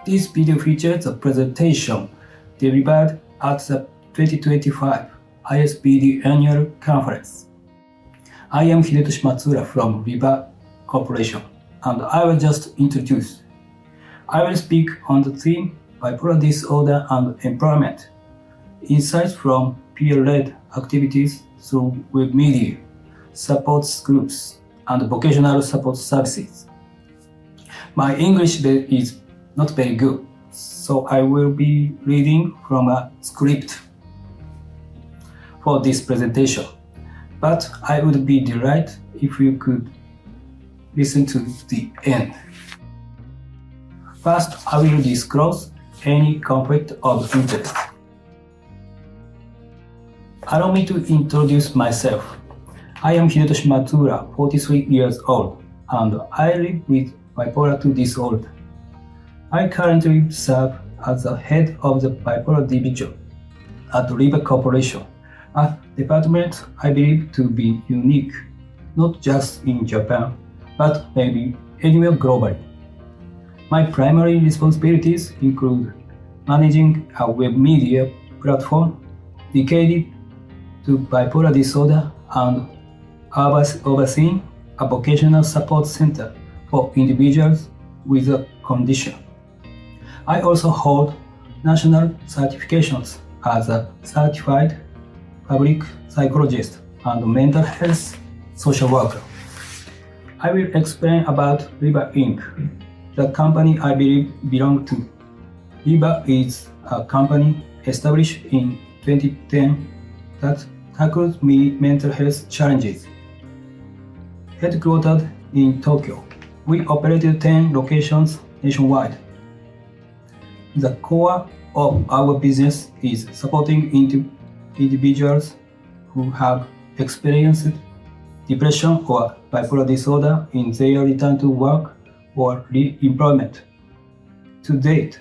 This video features a presentation delivered at the 2025 ISBD Annual Conference. I am Hidetoshi Matsuura from Liva Corporation, and I will just introduce. I will speak on the theme Bipolar Disorder and Employment, insights from peer-led activities through web media, support groups, and vocational support services. My English is not very good, so I will be reading from a script for this presentation, but I would be delighted if you could listen to the end. First, I will disclose any conflict of interest. Allow me to introduce myself. I am Hidetoshi Matsuura, 43 years old, and I live with Bipolar II Disorder. I currently serve as the head of the Bipolar Division at Liva Corporation, a department I believe to be unique, not just in Japan, but maybe anywhere globally. My primary responsibilities include managing a web media platform dedicated to bipolar disorder and overseeing a vocational support center for individuals with the condition. I also hold national certifications as a certified public psychologist and mental health social worker. I will explain about Liva Inc., the company I belong to. Liva is a company established in 2010 that tackles mental health challenges. Headquartered in Tokyo, we operated 10 locations nationwide. The core of our business is supporting individuals who have experienced depression or bipolar disorder in their return to work or re-employment. To date,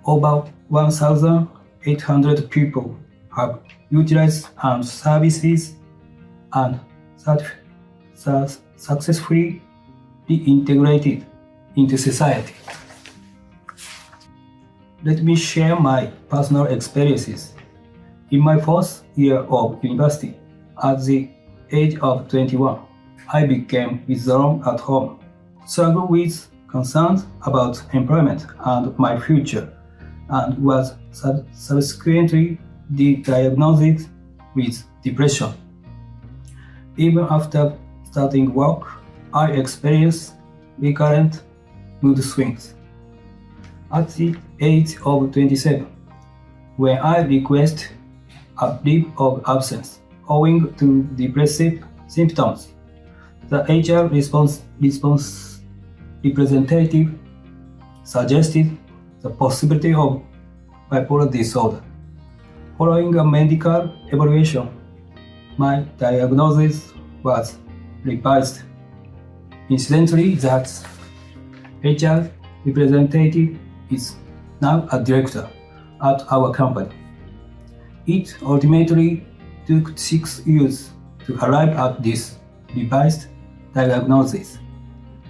over 1,800 people have utilized our services and successfully reintegrated into society. Let me share my personal experiences. In my first year of university, at the age of 21, I became withdrawn at home, struggled with concerns about employment and my future, and was subsequently diagnosed with depression. Even after starting work, I experienced recurrent mood swings. At the age of 27, when I requested a leave of absence owing to depressive symptoms, the HR representative suggested the possibility of bipolar disorder. Following a medical evaluation, my diagnosis was revised. Incidentally, that HR representative is now a director at our company. It ultimately took 6 years to arrive at this revised diagnosis.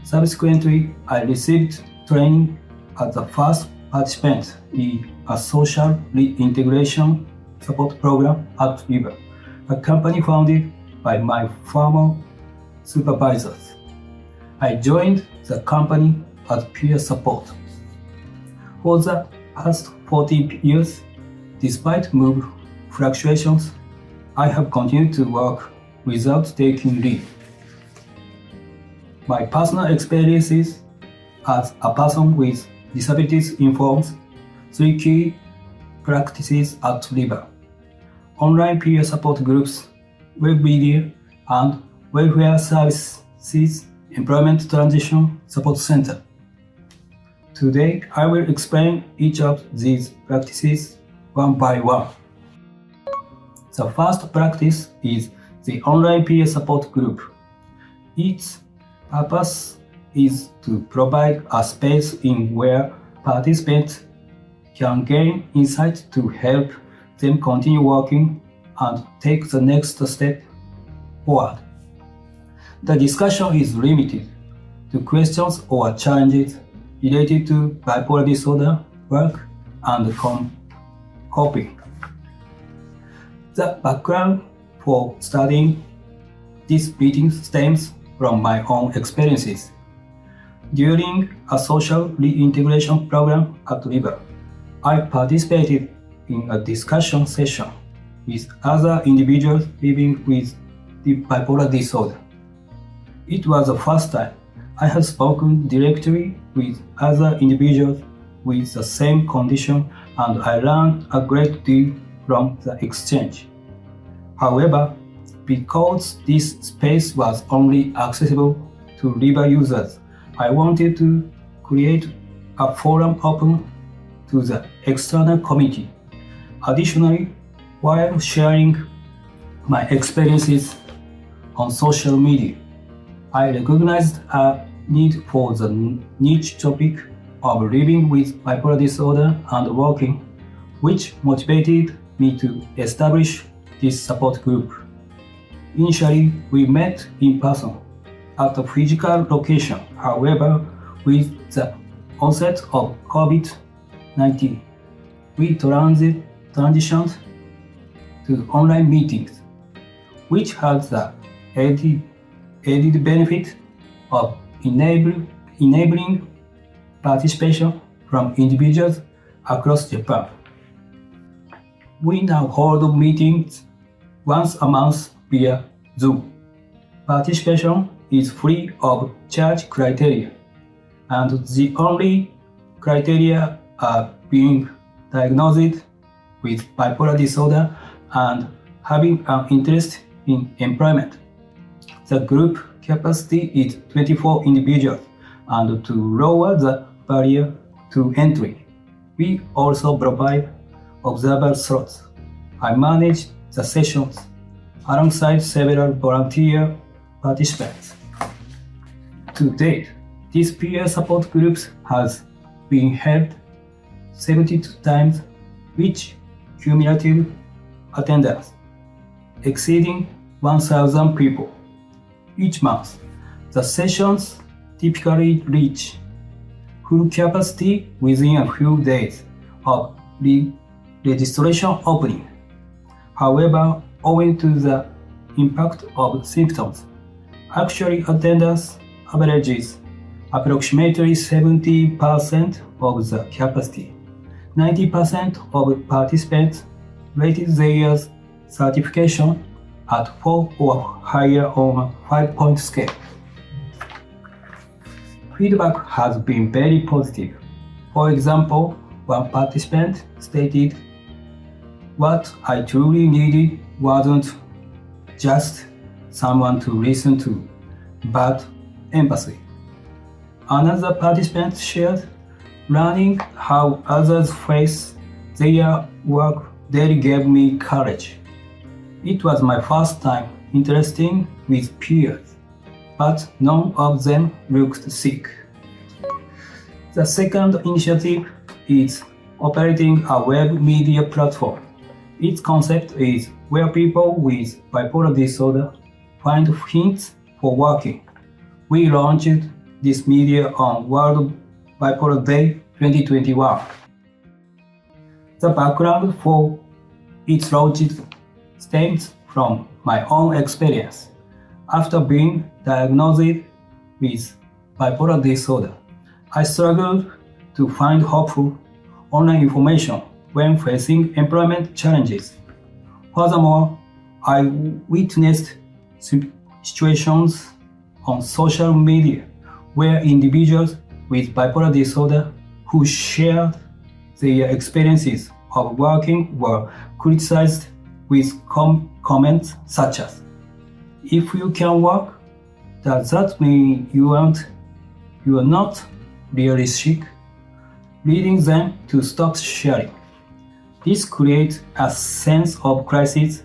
Subsequently, I received training as the first participant in a social reintegration support program at Liva, a company founded by my former supervisors. I joined the company as peer support. For the past 14 years, despite mood fluctuations, I have continued to work without taking leave. My personal experiences as a person with disabilities involves 3 key practices at Liva: online peer support groups, web media, and welfare services employment transition support center. Today, I will explain each of these practices one by one. The first practice is the online peer support group. Its purpose is to provide a space in where participants can gain insight to help them continue working and take the next step forward. The discussion is limited to questions or challenges related to bipolar disorder work and coping. The background for studying this meeting stems from my own experiences. During a social reintegration program at Liva, I participated in a discussion session with other individuals living with the bipolar disorder. It was the first time I had spoken directly with other individuals with the same condition, and I learned a great deal from the exchange. However, because this space was only accessible to Liva users, I wanted to create a forum open to the external community. Additionally, while sharing my experiences on social media, I recognized a need for the niche topic of living with bipolar disorder and working, which motivated me to establish this support group. Initially, we met in person at a physical location. However, with the onset of COVID-19, we transitioned to online meetings, which has the added benefit of enabling participation from individuals across Japan. We now hold meetings once a month via Zoom. Participation is free of charge criteria, and the only criteria are being diagnosed with bipolar disorder and having an interest in employment. The group capacity is 24 individuals, and to lower the barrier to entry, we also provide observer slots. I manage the sessions alongside several volunteer participants. To date, this peer support group has been held 72 times, with cumulative attendance exceeding 1,000 people. Each month, the sessions typically reach full capacity within a few days of registration opening. However, owing to the impact of symptoms, actual attendance averages approximately 70% of the capacity. 90% of participants rated their certification at 4 or higher on a 5-point scale. Feedback has been very positive. For example, one participant stated, "What I truly needed wasn't just someone to listen to, but empathy." Another participant shared, "Learning how others face their work daily gave me courage. It was my first time interacting with peers, but none of them looked sick." The second initiative is operating a web media platform. Its concept is where people with bipolar disorder find hints for working. We launched this media on World Bipolar Day 2021. The background for its launch stems from my own experience. After being diagnosed with bipolar disorder, I struggled to find hopeful online information when facing employment challenges. Furthermore, I witnessed situations on social media where individuals with bipolar disorder who shared their experiences of working were criticized with comments such as, "If you can work, does that mean you are not really sick?" leading them to stop sharing. This creates a sense of crisis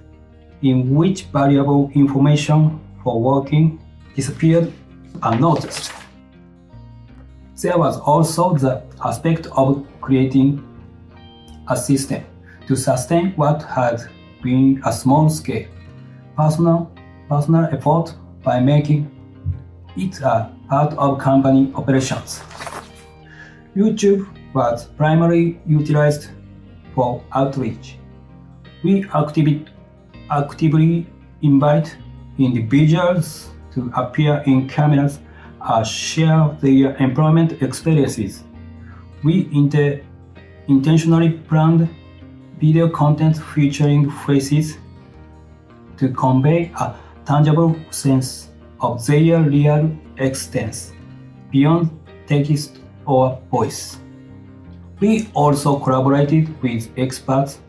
in which valuable information for working disappeared unnoticed. There was also the aspect of creating a system to sustain what had been a small-scale personal effort by making it a part of company operations. YouTube was primarily utilized for outreach. We actively invite individuals to appear in cameras or share their employment experiences. We intentionally planned video content featuring faces to convey a tangible sense of their real existence beyond text or voice. We also collaborated with experts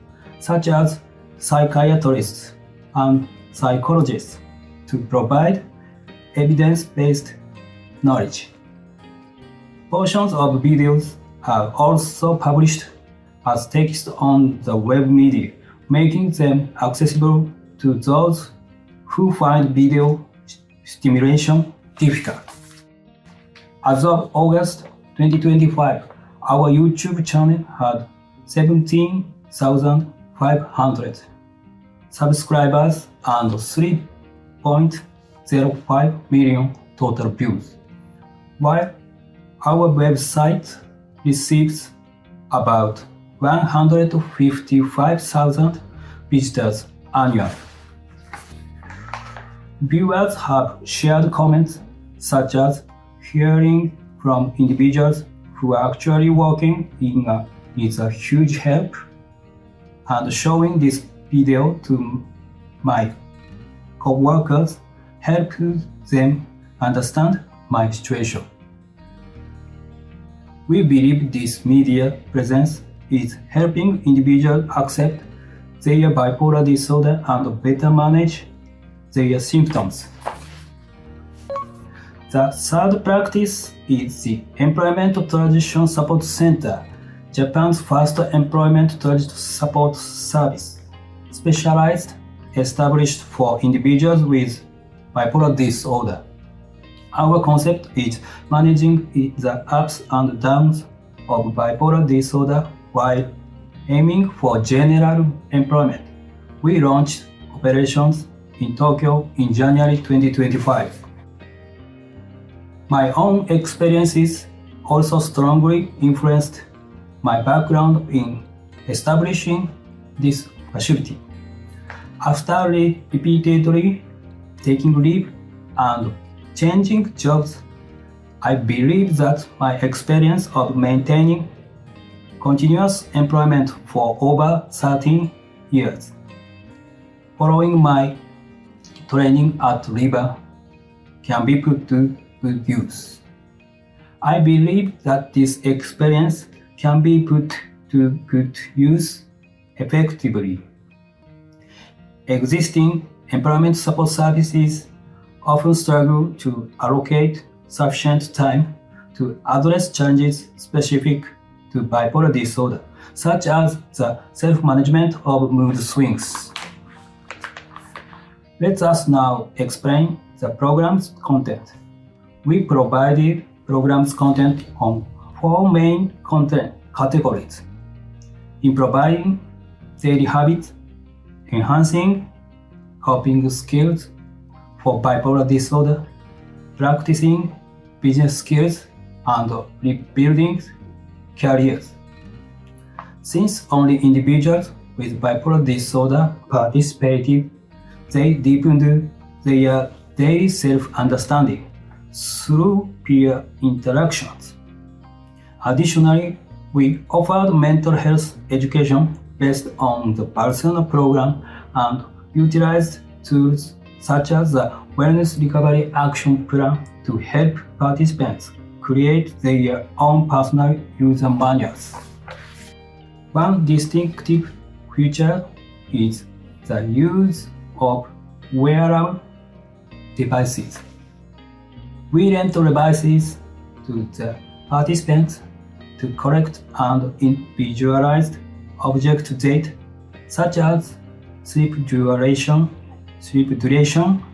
such as psychiatrists and psychologists to provide evidence-based knowledge. Portions of videos are also published as text on the web media, making them accessible to those who find video stimulation difficult. As of August 2025, our YouTube channel had 17,500 subscribers and 3.05 million total views, while our website receives about 155,000 visitors annually. Viewers have shared comments such as hearing from individuals who are actually working is a huge help, and showing this video to my co-workers helped them understand my situation. We believe this media presence is helping individuals accept their bipolar disorder and better manage their symptoms. The third practice is the Employment Transition Support Center, Japan's first employment transition support service, established for individuals with bipolar disorder. Our concept is managing the ups and downs of bipolar disorder while aiming for general employment. We launched operations in Tokyo in January 2025. My own experiences also strongly influenced my background in establishing this facility. After repeatedly taking leave and changing jobs, I believe that my experience of maintaining continuous employment for over 13 years, following my training at Liva, can be put to good use. I believe that this experience can be put to good use effectively. Existing employment support services often struggle to allocate sufficient time to address challenges specific to bipolar disorder, such as the self-management of mood swings. Let us now explain the program's content. We provided program's content on 4 main content categories: improving daily habits, enhancing coping skills for bipolar disorder, practicing business skills, and rebuilding careers. Since only individuals with bipolar disorder participated, they deepened their daily self-understanding through peer interactions. Additionally, we offered mental health education based on the personal program and utilized tools such as the Wellness Recovery Action Plan to help participants create their own personal user manuals. One distinctive feature is the use of wearable devices. We lent devices to the participants to collect and visualize object data such as sleep duration,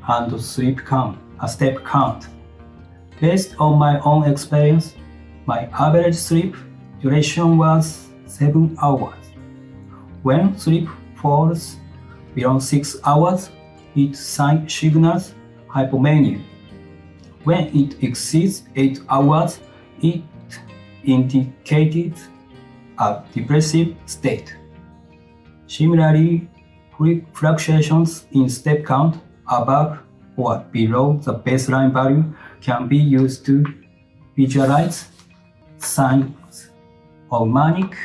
and step count. Based on my own experience, my average sleep duration was 7 hours. When sleep falls below 6 hours, it signals hypomania. When it exceeds 8 hours, it indicated a depressive state. Similarly, fluctuations in step count above or below the baseline value can be used to visualize signs of manic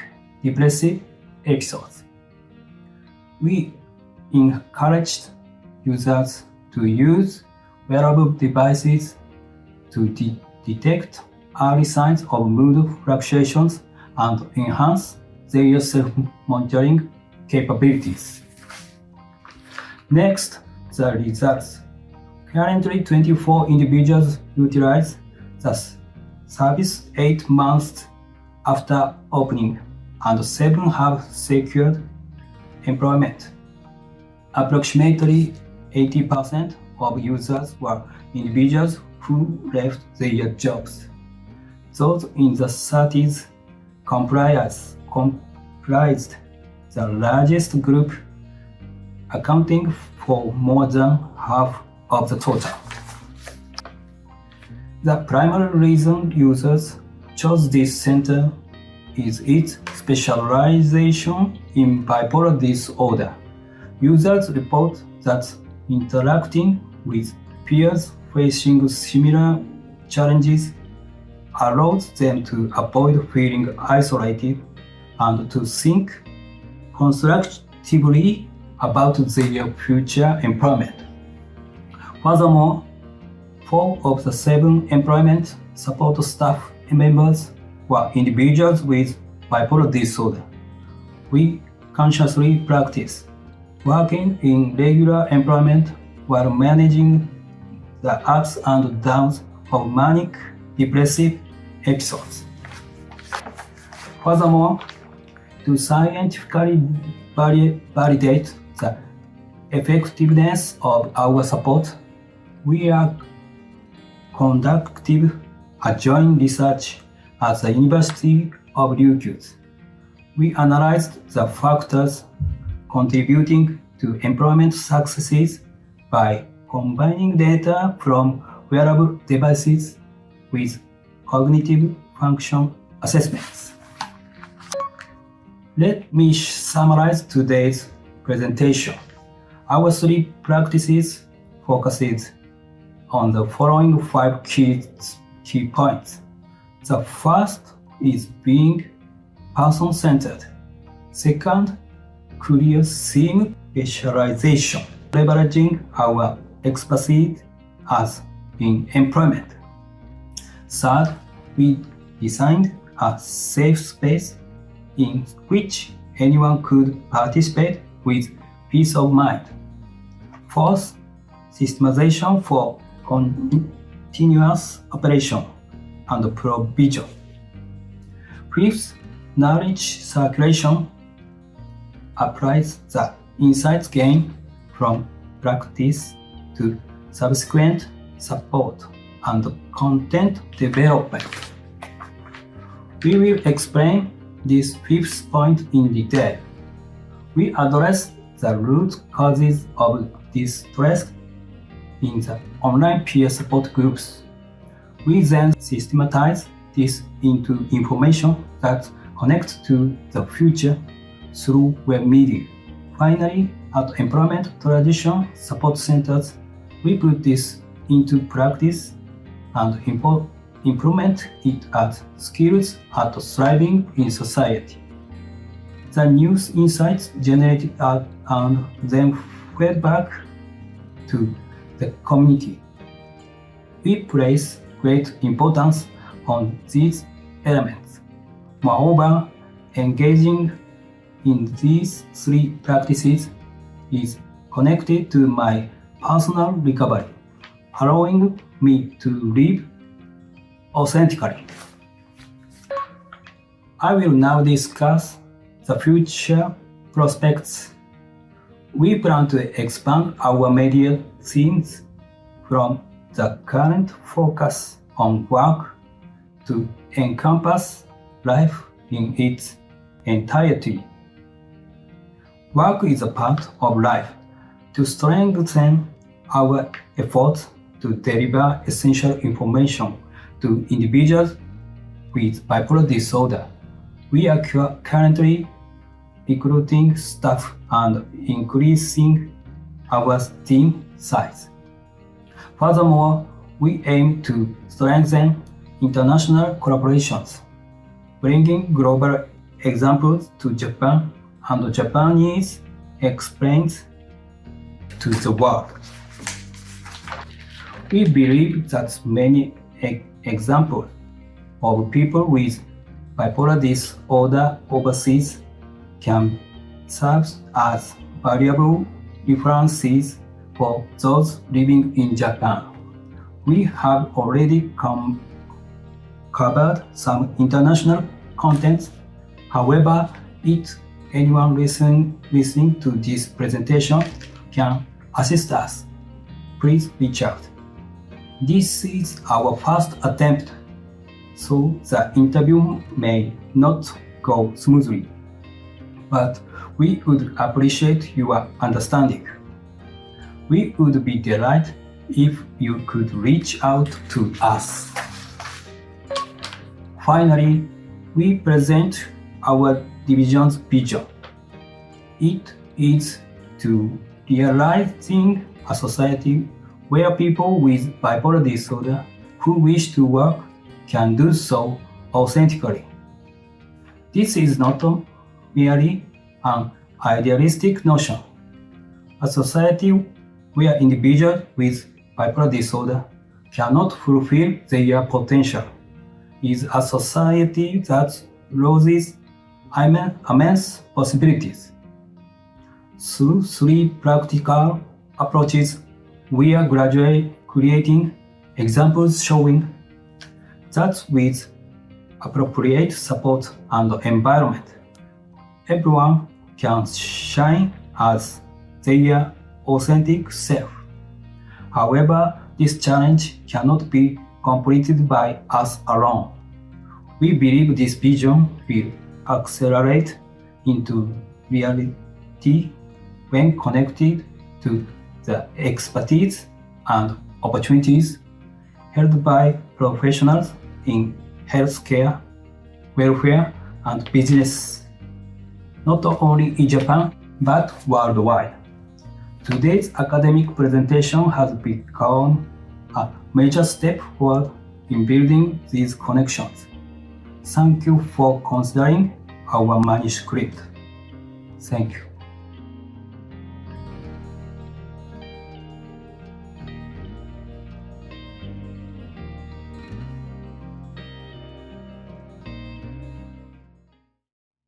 depressive episodes. We encouraged users to use wearable devices to detect early signs of mood fluctuations and enhance their self-monitoring capabilities. Next, the results. Currently, 24 individuals utilize the service 8 months after opening, and 7 have secured employment. Approximately 80% of users were individuals who left their jobs. Those in the 30s comprised the largest group, accounting for more than half of the total. The primary reason users chose this center is its specialization in bipolar disorder. Users report that interacting with peers facing similar challenges allows them to avoid feeling isolated and to think constructively about their future employment. Furthermore, 4 of the 7 employment support staff members were individuals with bipolar disorder. We consciously practice working in regular employment while managing the ups and downs of manic depressive episodes. Furthermore, to scientifically validate the effectiveness of our support, we are conducting joint research at the University of Ryukyu. We analyzed the factors contributing to employment successes by combining data from wearable devices with cognitive function assessments. Let me summarize today's presentation. Our 3 practices focuses on the following 5 key points. The first is being person-centered. Second, clear theme specialization, leveraging our expertise as in employment. Third, we designed a safe space in which anyone could participate with peace of mind. Fourth, systemization for continuous operation and provision. Fifth, knowledge circulation applies the insights gained from practice to subsequent support and content development. We will explain this 5th point in detail. We address the root causes of distress in the online peer support groups. We then systematize this into information that connects to the future through web media. Finally, at Employment Transition Support Centers, we put this into practice and implement it as skills at thriving in society. The news insights generated and then fed back to the community. We place great importance on these elements. Moreover, engaging in these 3 practices is connected to my personal recovery, allowing me to live authentically. I will now discuss the future prospects. We plan to expand our media themes from the current focus on work to encompass life in its entirety. Work is a part of life. To strengthen our efforts to deliver essential information to individuals with bipolar disorder, We are currently recruiting staff and increasing our team size. Furthermore, we aim to strengthen international collaborations, bringing global examples to Japan and Japanese experience to the world. We believe that many examples of people with bipolar disorder overseas can serve as valuable references for those living in Japan. We have already covered some international content. However, if anyone listening to this presentation can assist us, please reach out. This is our first attempt, so the interview may not go smoothly, but we would appreciate your understanding. We would be delighted if you could reach out to us. Finally, we present our division's vision. It is to realizing a society where people with bipolar disorder who wish to work can do so authentically. This is not merely an idealistic notion. A society where individuals with bipolar disorder cannot fulfill their potential is a society that loses immense possibilities. Through three practical approaches, we are gradually creating examples showing that with appropriate support and environment, everyone can shine as their authentic self. However, this challenge cannot be completed by us alone. We believe this vision will accelerate into reality when connected to the expertise and opportunities held by professionals in healthcare, welfare, and business, not only in Japan, but worldwide. Today's academic presentation has become a major step forward in building these connections. Thank you for considering our manuscript. Thank you.